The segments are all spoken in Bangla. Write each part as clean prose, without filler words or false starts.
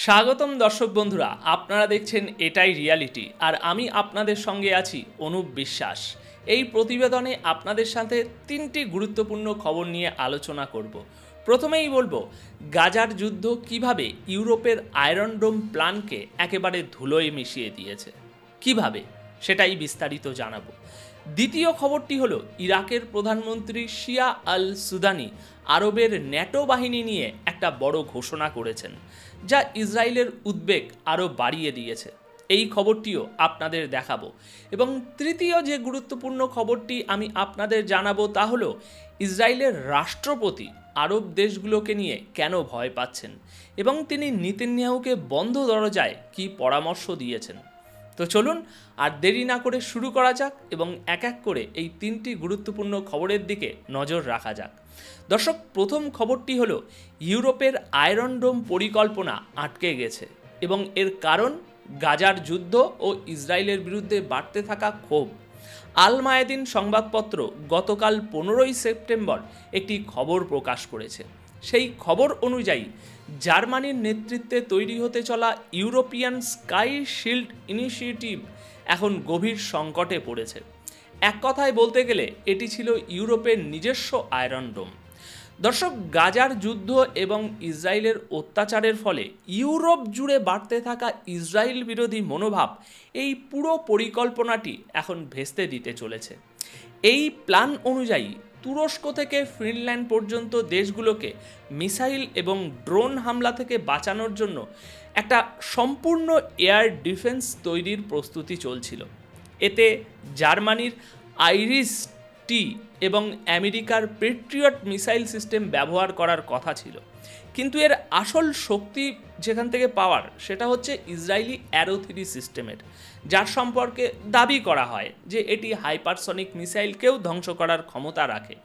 স্বাগতম দর্শক বন্ধুরা, আপনারা দেখছেন এটাই রিয়ালিটি আর আমি আপনাদের সঙ্গে আছি অনুপ বিশ্বাস। এই প্রতিবেদনে আপনাদের সাথে তিনটি গুরুত্বপূর্ণ খবর নিয়ে আলোচনা করব। প্রথমেই বলবো গাজার যুদ্ধ কিভাবে ইউরোপের আয়রন ডোম প্ল্যানকে একেবারে ধুলোয় মিশিয়ে দিয়েছে, কিভাবে সেটাই বিস্তারিত জানাবো। দ্বিতীয় খবরটি হলো ইরাকের প্রধানমন্ত্রী শিয়া আল সুদানি আরবের ন্যাটো বাহিনী নিয়ে একটা বড় ঘোষণা করেছেন, যা ইসরায়েলের উদ্বেগ আরও বাড়িয়ে দিয়েছে। এই খবরটিও আপনাদের দেখাবো। এবং তৃতীয় যে গুরুত্বপূর্ণ খবরটি আমি আপনাদের জানাবো তা হলো ইসরায়েলের রাষ্ট্রপতি আরব দেশগুলোকে নিয়ে কেন ভয় পাচ্ছেন এবং তিনি নেতানিয়াহুকে বন্ধ দরজায় কী পরামর্শ দিয়েছেন। তো চলুন আর দেরি না করে শুরু করা যাক এবং এক এক করে এই তিনটি গুরুত্বপূর্ণ খবরের দিকে নজর রাখা যাক। দর্শক, প্রথম খবরটি হলো ইউরোপের আয়রন ডোম পরিকল্পনা আটকে গেছে এবং এর কারণ গাজার যুদ্ধ ও ইসরায়েলের বিরুদ্ধে বাড়তে থাকা ক্ষোভ। আল মায়াদিন সংবাদপত্র গতকাল 15ই সেপ্টেম্বর একটি খবর প্রকাশ করেছে। সেই খবর অনুযায়ী জার্মানির নেতৃত্বে তৈরি হতে চলা ইউরোপিয়ান স্কাই শিল্ড ইনিশিয়েটিভ এখন গভীর সংকটে পড়েছে। এক কথায় বলতে গেলে এটি ছিল ইউরোপের নিজস্ব আয়রন ডোম। দর্শক, গাজার যুদ্ধ এবং ইসরায়েলের অত্যাচারের ফলে ইউরোপ জুড়ে বাড়তে থাকা ইসরায়েল বিরোধী মনোভাব এই পুরো পরিকল্পনাটি এখন ভেস্তে দিতে চলেছে। এই প্ল্যান অনুযায়ী তুরস্ক থেকে ফিনল্যান্ড পর্যন্ত দেশগুলোকে মিসাইল এবং ড্রোন হামলা থেকে বাঁচানোর জন্য একটা সম্পূর্ণ এয়ার ডিফেন্স তৈরির প্রস্তুতি চলছিল। এতে জার্মানির আইরিস-টি এবং আমেরিকার পেট্রিয়ট মিসাইল সিস্টেম ব্যবহার করার কথা ছিল, কিন্তু এর আসল শক্তি যেখান থেকে পাওয়ার সেটা হচ্ছে ইসরায়েলি অ্যারো-3 সিস্টেমের, যার সম্পর্কে দাবি করা হয় যে এটি হাইপারসনিক মিসাইলকেও ধ্বংস করার ক্ষমতা রাখে।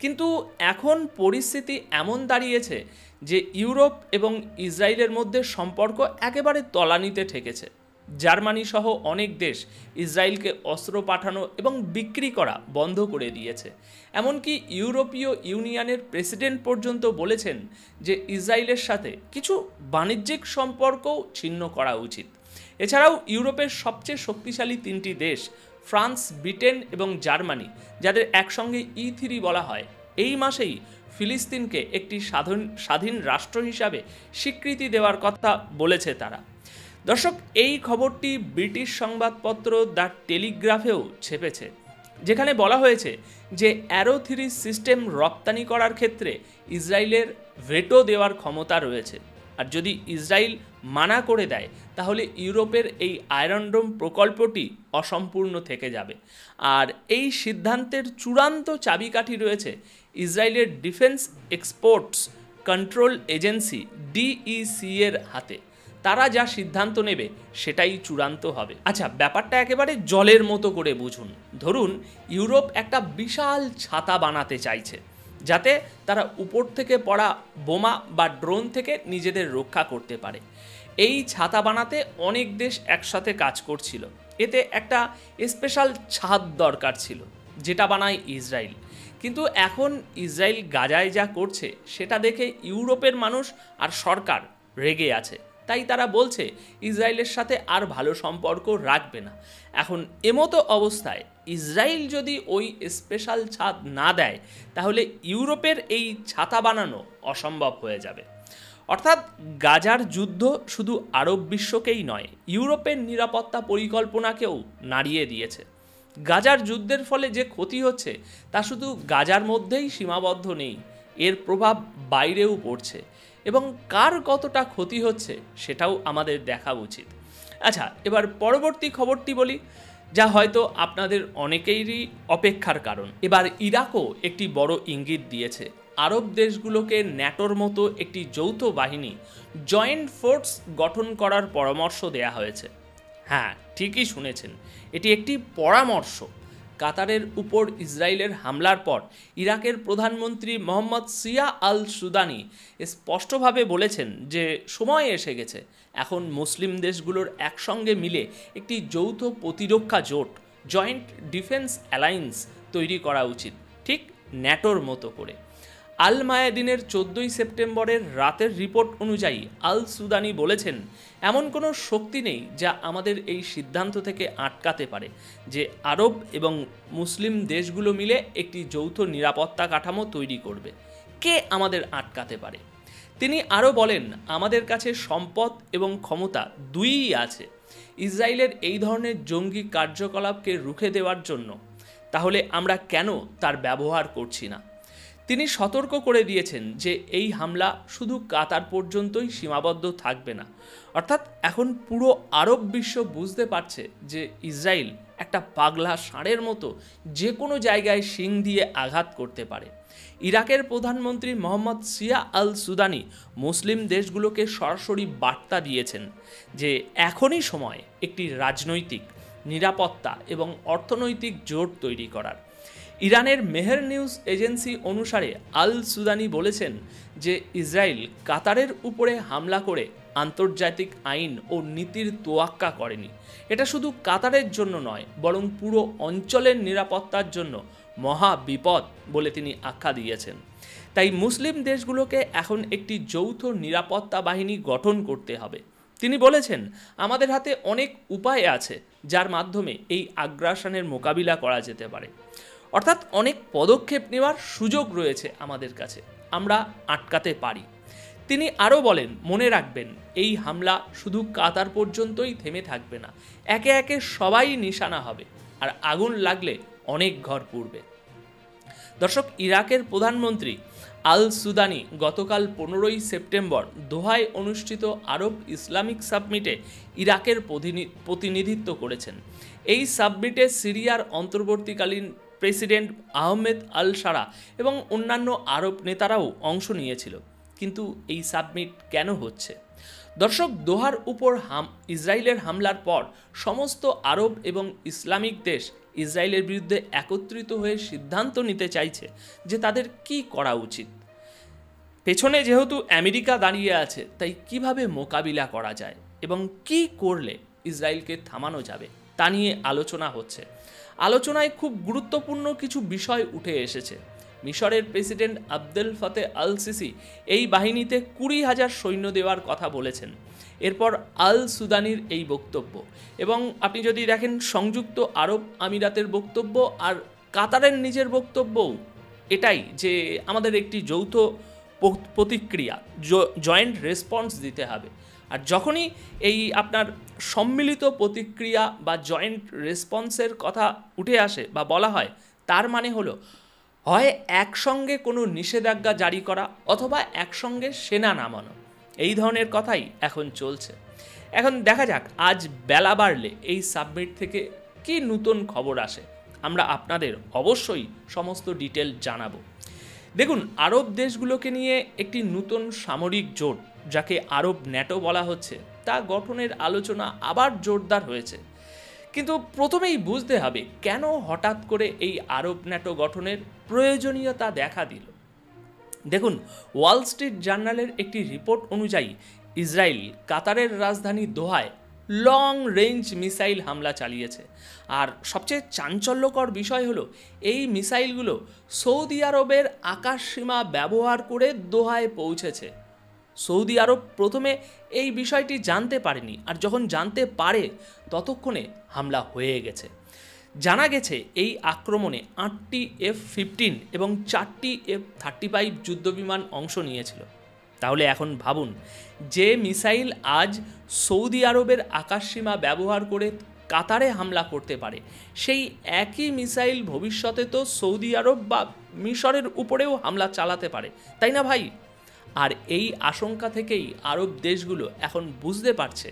কিন্তু এখন পরিস্থিতি এমন দাঁড়িয়েছে যে ইউরোপ এবং ইসরায়েলের মধ্যে সম্পর্ক একেবারে তলানিতে ঠেকেছে। জার্মানি সহ অনেক দেশ ইসরায়েলকে অস্ত্র পাঠানো এবং বিক্রি করা বন্ধ করে দিয়েছে। এমনকি ইউরোপীয় ইউনিয়নের প্রেসিডেন্ট পর্যন্ত বলেছেন যে ইসরায়েলের সাথে কিছু বাণিজ্যিক সম্পর্কও ছিন্ন করা উচিত। এছাড়াও ইউরোপের সবচেয়ে শক্তিশালী তিনটি দেশ ফ্রান্স, ব্রিটেন এবং জার্মানি, যাদের একসঙ্গে E3 বলা হয়, এই মাসেই ফিলিস্তিনকে একটি স্বাধীন রাষ্ট্র হিসাবে স্বীকৃতি দেওয়ার কথা বলেছে তারা। দর্শক, এই খবরটি ব্রিটিশ সংবাদপত্র দ্য টেলিগ্রাফেও ছেপেছে, যেখানে বলা হয়েছে যে অ্যারো-3 সিস্টেম রপ্তানি করার ক্ষেত্রে ইসরায়েলের ভেটো দেওয়ার ক্ষমতা রয়েছে, আর যদি ইসরায়েল মানা করে দেয় তাহলে ইউরোপের এই আয়রন ডোম প্রকল্পটি অসম্পূর্ণ থেকে যাবে। আর এই সিদ্ধান্তের চূড়ান্ত চাবিকাঠি রয়েছে ইসরায়েলের defence exports control agency DEC এর হাতে। তারা যা সিদ্ধান্ত নেবে সেটাই চূড়ান্ত হবে। আচ্ছা, ব্যাপারটা একেবারে জলের মতো করে বুঝুন। ধরুন ইউরোপ একটা বিশাল ছাতা বানাতে চাইছে, যাতে তারা উপর থেকে পড়া বোমা বা ড্রোন থেকে নিজেদের রক্ষা করতে পারে। এই ছাতা বানাতে অনেক দেশ একসাথে কাজ করছিল। এতে একটা স্পেশাল ছাদ দরকার ছিল, যেটা বানায় ইসরায়েল। কিন্তু এখন ইসরায়েল গাজায় যা করছে সেটা দেখে ইউরোপের মানুষ আর সরকার রেগে আছে। তাই তারা বলছে ইসরায়েলের সাথে আর ভালো সম্পর্ক রাখবে না। এখন এমতো অবস্থায় ইসরায়েল যদি ওই স্পেশাল ছাদ না দেয় তাহলে ইউরোপের এই ছাতা বানানো অসম্ভব হয়ে যাবে। অর্থাৎ গাজার যুদ্ধ শুধু আরব বিশ্বকেই নয়, ইউরোপের নিরাপত্তা পরিকল্পনাকেও নাড়িয়ে দিয়েছে। গাজার যুদ্ধের ফলে যে ক্ষতি হচ্ছে তা শুধু গাজার মধ্যেই সীমাবদ্ধ নেই, এর প্রভাব বাইরেও পড়ছে এবং কার কতটা ক্ষতি হচ্ছে সেটাও আমাদের দেখা উচিত। আচ্ছা, এবার পরবর্তী খবরটি বলি, যা হয়তো আপনাদের অনেকেরই অপেক্ষার কারণ। এবার ইরাকও একটি বড় ইঙ্গিত দিয়েছে। আরব দেশগুলোকে ন্যাটোর মতো একটি যৌথ বাহিনী জয়েন্ট ফোর্স গঠন করার পরামর্শ দেয়া হয়েছে। হ্যাঁ, ঠিকই শুনেছেন, এটি একটি পরামর্শ। কাতারের উপর ইসরায়েলের হামলার পর ইরাকের প্রধানমন্ত্রী মোহাম্মদ শিয়া আল সুদানি স্পষ্টভাবে বলেছেন যে সময় এসে গেছে, এখন মুসলিম দেশগুলোর একসঙ্গে মিলে একটি যৌথ প্রতিরক্ষা জোট, জয়েন্ট ডিফেন্স অ্যালায়েন্স তৈরি করা উচিত, ঠিক ন্যাটোর মতো করে। আল মায়াদিনের 14ই সেপ্টেম্বরের রাতের রিপোর্ট অনুযায়ী আল সুদানি বলেছেন, এমন কোনো শক্তি নেই যা আমাদের এই সিদ্ধান্ত থেকে আটকাতে পারে যে আরব এবং মুসলিম দেশগুলো মিলে একটি যৌথ নিরাপত্তা কাঠামো তৈরি করবে। কে আমাদের আটকাতে পারে? তিনি আরও বলেন, আমাদের কাছে সম্পদ এবং ক্ষমতা দুইই আছে ইসরায়েলের এই ধরনের জঙ্গি কার্যকলাপকে রুখে দেওয়ার জন্য। তাহলে আমরা কেন তার ব্যবহার করছি না? তিনি সতর্ক করে দিয়েছেন যে এই হামলা শুধু কাতার পর্যন্তই সীমাবদ্ধ থাকবে না। অর্থাৎ এখন পুরো আরব বিশ্ব বুঝতে পারছে যে ইসরায়েল একটা পাগলা ষাঁড়ের মতো যে কোনো জায়গায় শিং দিয়ে আঘাত করতে পারে। ইরাকের প্রধানমন্ত্রী মোহাম্মদ সিয়া আল সুদানি মুসলিম দেশগুলোকে সরাসরি বার্তা দিয়েছেন যে এখনই সময় একটি রাজনৈতিক, নিরাপত্তা এবং অর্থনৈতিক জোট তৈরি করার। ইরানের মেহের নিউজ এজেন্সি অনুসারে আল সুদানি বলেছেন যে ইসরায়েল কাতারের উপরে হামলা করে আন্তর্জাতিক আইন ও নীতির তোয়াক্কা করেনি। এটা শুধু কাতারের জন্য নয়, বরং পুরো অঞ্চলের নিরাপত্তার জন্য মহা বিপদ বলে তিনি আখ্যা দিয়েছেন। তাই মুসলিম দেশগুলোকে এখন একটি যৌথ নিরাপত্তা বাহিনী গঠন করতে হবে। তিনি বলেছেন, আমাদের হাতে অনেক উপায় আছে যার মাধ্যমে এই আগ্রাসনের মোকাবিলা করা যেতে পারে। অর্থাৎ অনেক পদক্ষেপ নেওয়ার সুযোগ রয়েছে আমাদের কাছে, আমরা আটকাতে পারি। তিনি আরও বলেন, মনে রাখবেন এই হামলা শুধু কাতার পর্যন্তই থেমে থাকবে না, একে একে সবাই নিশানা হবে, আর আগুন লাগলে অনেক ঘর পুড়বে। দর্শক, ইরাকের প্রধানমন্ত্রী আল সুদানি গতকাল 15ই সেপ্টেম্বর দোহায় অনুষ্ঠিত আরব ইসলামিক সাবমিটে ইরাকের প্রতিনিধিত্ব করেছেন। এই সাবমিটে সিরিয়ার অন্তর্বর্তীকালীন প্রেসিডেন্ট আহমেদ আল সারা এবং অন্যান্য আরব নেতারাও অংশ নিয়েছিল। কিন্তু এই সাবমিট কেন হচ্ছে? দর্শক, দোহার উপর ইসরায়েলের হামলার পর সমস্ত আরব এবং ইসলামিক দেশ ইসরায়েলের বিরুদ্ধে একত্রিত হয়ে সিদ্ধান্ত নিতে চাইছে যে তাদের কি করা উচিত। পেছনে যেহেতু আমেরিকা দাঁড়িয়ে আছে, তাই কিভাবে মোকাবিলা করা যায় এবং কি করলে ইসরায়েলকে থামানো যাবে তা নিয়ে আলোচনা হচ্ছে। আলোচনায় খুব গুরুত্বপূর্ণ কিছু বিষয় উঠে এসেছে। মিশরের প্রেসিডেন্ট আবদেল ফাতে আল সিসি এই বাহিনীতে 20,000 সৈন্য দেওয়ার কথা বলেছেন। এরপর আল সুদানির এই বক্তব্য, এবং আপনি যদি দেখেন সংযুক্ত আরব আমিরাতের বক্তব্য আর কাতারের নিজের বক্তব্যও এটাই যে আমাদের একটি যৌথ প্রতিক্রিয়া, জয়েন্ট রেসপন্স দিতে হবে। আর যখনই এই আপনার সম্মিলিত প্রতিক্রিয়া বা জয়েন্ট রেসপন্সের কথা উঠে আসে বা বলা হয়, তার মানে হলো হয় একসঙ্গে কোনো নিষেধাজ্ঞা জারি করা অথবা একসঙ্গে সেনা নামানো। এই ধরনের কথাই এখন চলছে। এখন দেখা যাক আজ বেলা বাড়লে এই সাবমিট থেকে কি নতুন খবর আসে। আমরা আপনাদের অবশ্যই সমস্ত ডিটেল জানাবো। দেখুন, আরব দেশগুলোকে নিয়ে একটি নতুন সামরিক জোট, যাকে আরব ন্যাটো বলা হচ্ছে, তা গঠনের আলোচনা আবার জোরদার হয়েছে। কিন্তু প্রথমেই বুঝতে হবে কেন হঠাৎ করে এই আরব ন্যাটো গঠনের প্রয়োজনীয়তা দেখা দিল। দেখুন, ওয়াল স্ট্রিট জার্নালের একটি রিপোর্ট অনুযায়ী ইসরায়েল কাতারের রাজধানী দোহায় লং রেঞ্জ মিসাইল হামলা চালিয়েছে। আর সবচেয়ে চাঞ্চল্যকর বিষয় হলো এই মিসাইলগুলো সৌদি আরবের আকাশসীমা ব্যবহার করে দোহায় পৌঁছেছে। সৌদি আরব প্রথমে এই বিষয়টি জানতে পারেনি, আর যখন জানতে পারে ততক্ষণে হামলা হয়ে গেছে। জানা গেছে এই আক্রমণে 8টি F-15 এবং 4টি F-35 যুদ্ধবিমান অংশ নিয়েছিল। তাহলে এখন ভাবুন, যে মিসাইল আজ সৌদি আরবের আকাশসীমা ব্যবহার করে কাতারে হামলা করতে পারে, সেই একই মিসাইল ভবিষ্যতে তো সৌদি আরব বা মিশরের উপরেও হামলা চালাতে পারে, তাই না ভাই? আর এই আশঙ্কা থেকেই আরব দেশগুলো এখন বুঝতে পারছে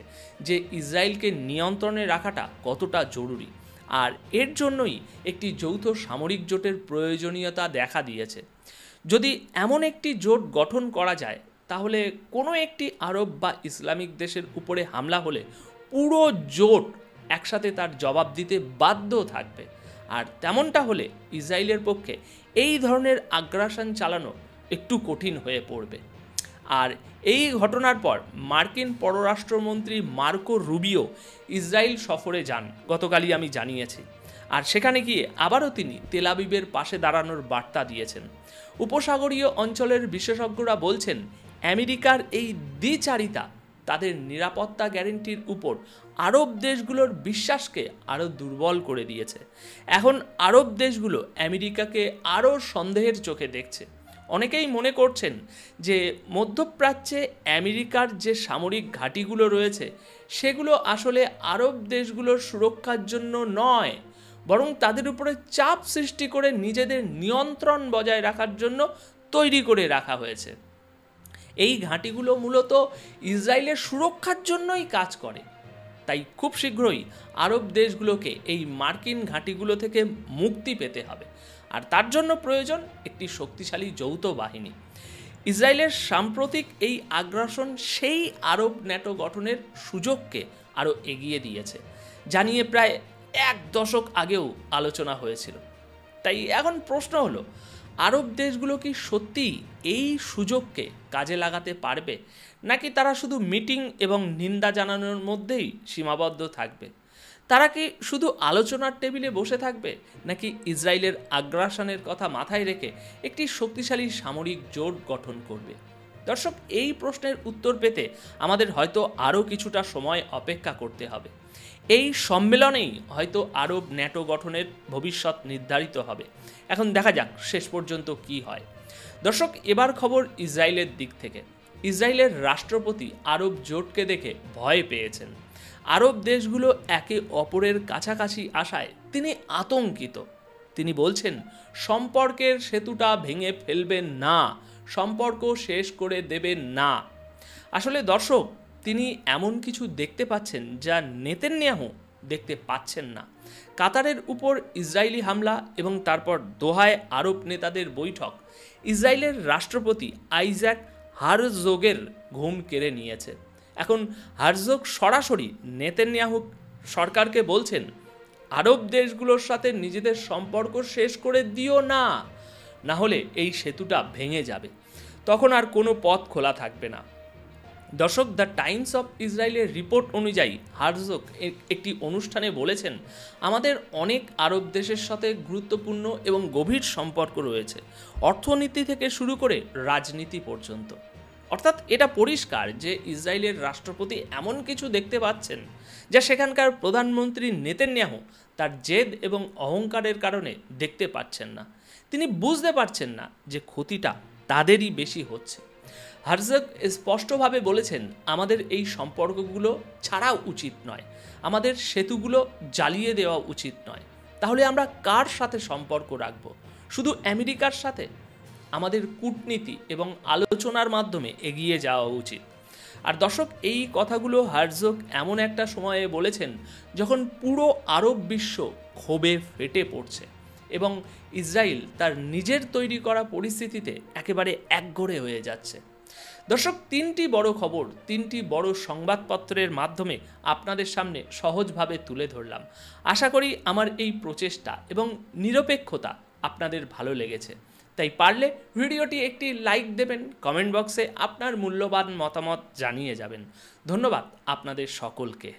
যে ইসরায়েলকে নিয়ন্ত্রণে রাখাটা কতটা জরুরি, আর এর জন্যই একটি যৌথ সামরিক জোটের প্রয়োজনীয়তা দেখা দিয়েছে। যদি এমন একটি জোট গঠন করা যায়, তাহলে কোনো একটি আরব বা ইসলামিক দেশের উপরে হামলা হলে পুরো জোট একসাথে তার জবাব দিতে বাধ্য থাকবে। আর তেমনটা হলে ইসরায়েলের পক্ষে এই ধরনের আগ্রাসন চালানো একটু কঠিন হয়ে পড়বে। আর এই ঘটনার পর মার্কিন পররাষ্ট্রমন্ত্রী মার্কো রুবিও ইসরায়েল সফরে যান, গতকালই আমি জানিয়েছি। আর সেখানে গিয়ে আবারও তিনি তেল আবিবের পাশে দাঁড়ানোর বার্তা দিয়েছেন। উপসাগরীয় অঞ্চলের বিশেষজ্ঞরা বলছেন আমেরিকার এই দ্বিচারিতা তাদের নিরাপত্তা গ্যারান্টির উপর আরব দেশগুলোর বিশ্বাসকে আরও দুর্বল করে দিয়েছে। এখন আরব দেশগুলো আমেরিকাকে আরও সন্দেহের চোখে দেখছে। অনেকেই মনে করছেন যে মধ্যপ্রাচ্যে আমেরিকার যে সামরিক ঘাঁটিগুলো রয়েছে সেগুলো আসলে আরব দেশগুলোর সুরক্ষার জন্য নয়, বরং তাদের উপরে চাপ সৃষ্টি করে নিজেদের নিয়ন্ত্রণ বজায় রাখার জন্য তৈরি করে রাখা হয়েছে। এই ঘাঁটিগুলো মূলত ইসরায়েলের সুরক্ষার জন্যই কাজ করে। তাই খুব শীঘ্রই আরব দেশগুলোকে এই মার্কিন ঘাঁটিগুলো থেকে মুক্তি পেতে হবে, আর তার জন্য প্রয়োজন একটি শক্তিশালী যৌথ বাহিনী। ইসরায়েলের সাম্প্রতিক এই আগ্রাসন সেই আরব ন্যাটো গঠনের সুযোগকে আরও এগিয়ে দিয়েছে, জানিয়ে প্রায় 1 দশক আগেও আলোচনা হয়েছিল। তাই এখন প্রশ্ন হলো, আরব দেশগুলো কি সত্যিই এই সুযোগকে কাজে লাগাতে পারবে, নাকি তারা শুধু মিটিং এবং নিন্দা জানানোর মধ্যেই সীমাবদ্ধ থাকবে? তারা কি শুধু আলোচনার টেবিলে বসে থাকবে, নাকি ইসরায়েলের আগ্রাসনের কথা মাথায় রেখে একটি শক্তিশালী সামরিক জোট গঠন করবে? দর্শক, এই প্রশ্নের উত্তর পেতে আমাদের হয়তো আরও কিছুটা সময় অপেক্ষা করতে হবে। এই সম্মেলনেই হয়তো আরব ন্যাটো গঠনের ভবিষ্যৎ নির্ধারিত হবে। এখন দেখা যাক শেষ পর্যন্ত কি হয়। দর্শক, এবার খবর ইসরায়েলের দিক থেকে। ইসরায়েলের রাষ্ট্রপতি আরব জোটকে দেখে ভয় পেয়েছেন। আরব দেশগুলো একে অপরের কাছাকাছি আসায় তিনি আতঙ্কিত। তিনি বলছেন সম্পর্কের সেতুটা ভেঙে ফেলবেন না, সম্পর্ক শেষ করে দেবেন না। আসলে দর্শক, তিনি এমন কিছু দেখতে পাচ্ছেন যা নেতানিয়াহু দেখতে পাচ্ছেন না। কাতারের উপর ইসরায়েলি হামলা এবং তারপর দোহায় আরব নেতাদের বৈঠক ইসরায়েলের রাষ্ট্রপতি আইজাক হারজোগের ঘুম কেড়ে নিয়েছে। এখন হারজোগ সরাসরি নেতানিয়াহু সরকারকে বলছেন, আরব দেশগুলোর সাথে নিজেদের সম্পর্ক শেষ করে দিও না, না হলে এই সেতুটা ভেঙে যাবে, তখন আর কোনো পথ খোলা থাকবে না। দর্শক, দ্য টাইমস অফ ইসরায়েলের রিপোর্ট অনুযায়ী হারজোগ একটি অনুষ্ঠানে বলেছেন, আমাদের অনেক আরব দেশের সাথে গুরুত্বপূর্ণ এবং গভীর সম্পর্ক রয়েছে, অর্থনীতি থেকে শুরু করে রাজনীতি পর্যন্ত। অর্থাৎ এটা পরিষ্কার যে ইসরায়েলের রাষ্ট্রপতি এমন কিছু দেখতে পাচ্ছেন যা সেখানকার প্রধানমন্ত্রী নেতানিয়াহু তার জেদ এবং অহংকারের কারণে দেখতে পাচ্ছেন না। তিনি বুঝতে পারছেন না যে ক্ষতিটা তাদেরই বেশি হচ্ছে। হারজোগ স্পষ্টভাবে বলেছেন, আমাদের এই সম্পর্কগুলো ছাড়া উচিত নয়, আমাদের সেতুগুলো জ্বালিয়ে দেওয়া উচিত নয়। তাহলে আমরা কার সাথে সম্পর্ক রাখব? শুধু আমেরিকার সাথে? আমাদের কূটনীতি এবং আলোচনার মাধ্যমে এগিয়ে যাওয়া উচিত। আর দর্শক, এই কথাগুলো হারজোগ এমন একটা সময়ে বলেছেন যখন পুরো আরব বিশ্ব ক্ষোভে ফেটে পড়ছে এবং ইসরায়েল তার নিজের তৈরি করা পরিস্থিতিতে একেবারে একঘরে হয়ে যাচ্ছে। দর্শক, 3টি বড় খবর 3টি বড় সংবাদপত্রের মাধ্যমে আপনাদের সামনে সহজভাবে তুলে ধরলাম। আশা করি আমার এই প্রচেষ্টা এবং নিরপেক্ষতা আপনাদের ভালো লেগেছে। তাই পারলে ভিডিওটি একটি লাইক দেবেন, কমেন্ট বক্সে আপনার মূল্যবান মতামত জানিয়ে যাবেন। ধন্যবাদ আপনাদের সকলকে।